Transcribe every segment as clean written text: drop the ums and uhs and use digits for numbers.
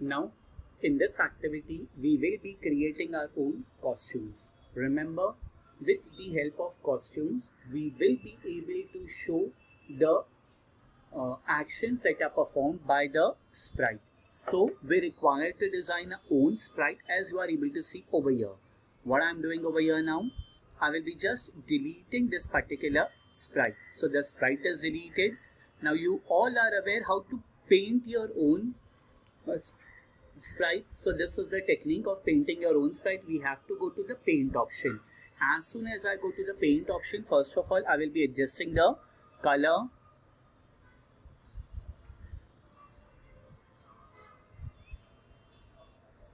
Now, in this activity, we will be creating our own costumes. Remember, with the help of costumes, we will be able to show the actions that are performed by the sprite. So, we require to design our own sprite as you are able to see over here. What I am doing over here now, I will be just deleting this particular sprite. So, the sprite is deleted. Now, you all are aware how to paint your own sprite. So this is the technique of painting your own sprite. We have to go to the paint option. As soon as I go to the paint option, first of all I will be adjusting the color.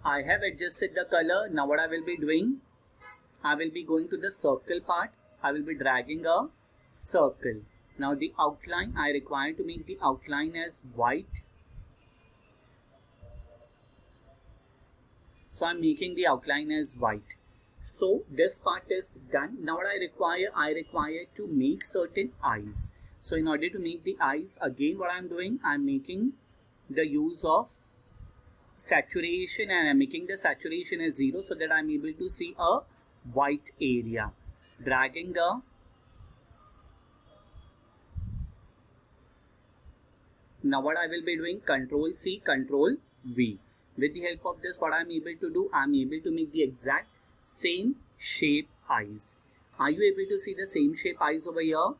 I have adjusted the color. Now what I will be doing, I will be going to the circle part. I will be dragging a circle. Now the outline, I require to make the outline as white. So I'm making the outline as white. So this part is done. Now what I require to make certain eyes. So in order to make the eyes, again what I'm doing, I'm making the use of saturation, and I'm making the saturation as 0 so that I'm able to see a white area. Dragging the now what I will be doing, Control C, Control V. With the help of this, what I am able to do, I am able to make the exact same shape eyes. Are you able to see the same shape eyes over here?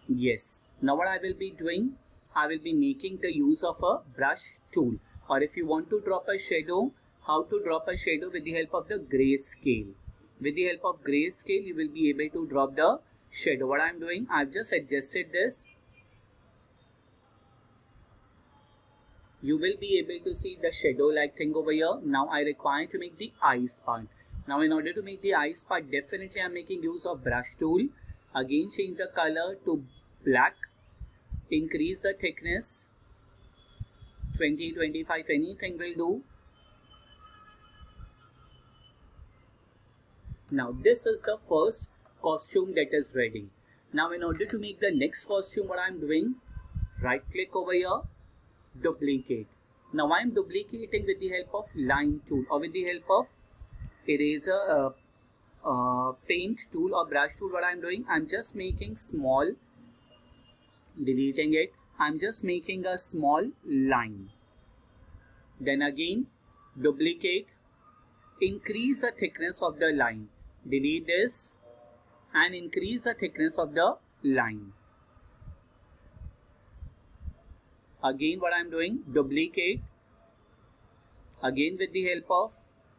Yes. Now what I will be doing, I will be making the use of a brush tool. Or if you want to drop a shadow, how to drop a shadow with the help of the grayscale. With the help of grayscale, you will be able to drop the shadow. What I am doing, I have just adjusted this. You will be able to see the shadow like thing over here. Now I require to make the eyes part. Now in order to make the eyes part, definitely I am making use of brush tool. Again change the color to black. Increase the thickness 20, 25, anything will do. Now this is the first costume that is ready. Now in order to make the next costume, what I am doing, right click over here, duplicate. Now I am duplicating with the help of line tool or with the help of eraser paint tool or brush tool. What I am doing, I am just making small, deleting it, I am just making a small line. Then again duplicate, increase the thickness of the line, delete this and increase the thickness of the line. Again what I am doing, duplicate, again with the help of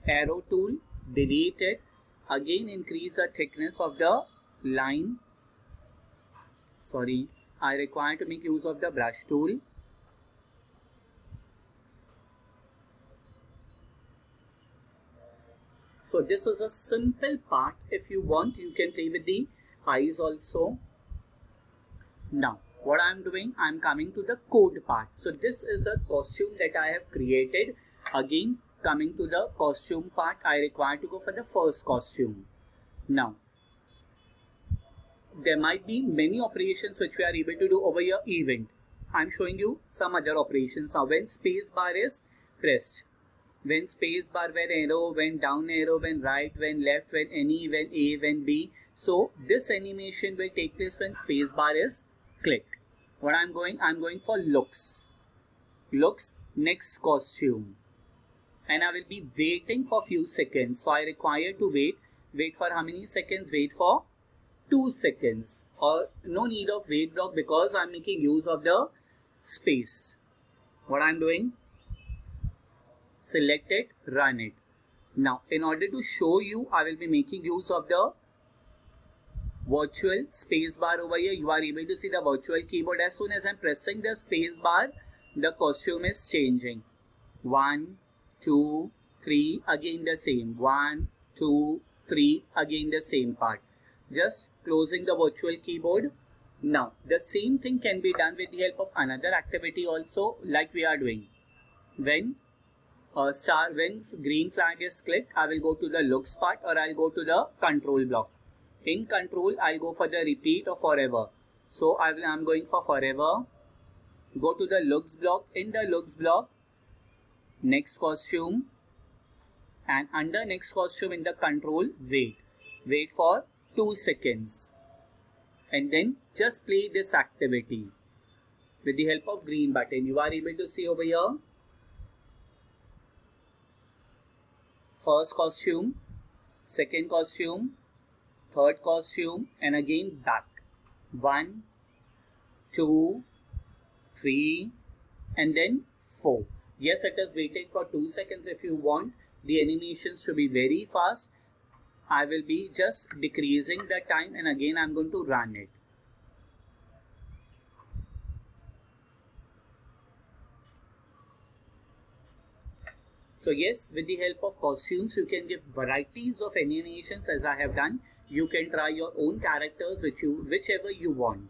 arrow tool, delete it, again increase the thickness of the line. Sorry, I require to make use of the brush tool. So this is a simple part. If you want, you can play with the eyes also. Now what I am doing, I am coming to the code part. So this is the costume that I have created. Again coming to the costume part, I require to go for the first costume. Now there might be many operations which we are able to do over your event. I am showing you some other operations. Now when space bar is pressed, when space bar, when arrow, when down arrow, when right, when left, when any, when A, when B. So this animation will take place when space bar is clicked. What I'm going for looks. Looks, next costume. And I will be waiting for few seconds. So I require to wait. Wait for how many seconds? Wait for 2 seconds. Or no need of wait block because I'm making use of the space. What I'm doing? Select it, run it. Now in order to show you, I will be making use of the virtual space bar over here. You are able to see the virtual keyboard. As soon as I'm pressing the space bar, the costume is changing. 1, 2, 3, again the same. 1, 2, 3, again the same part. Just closing the virtual keyboard. Now the same thing can be done with the help of another activity also, like we are doing. When when green flag is clicked, I will go to the looks part or I'll go to the control block. In control, I'll go for the repeat or forever. So I'm going for forever. Go to the looks block. In the looks block, next costume, and under next costume in the control, wait for 2 seconds, and then just play this activity with the help of green button. You are able to see over here, first costume, second costume, third costume, and again back. 1, 2, 3, and then 4. Yes, it is waiting for 2 seconds. If you want the animations to be very fast, I will be just decreasing the time, and again I'm going to run it. So yes, with the help of costumes, you can give varieties of animations as I have done. You can try your own characters whichever you want.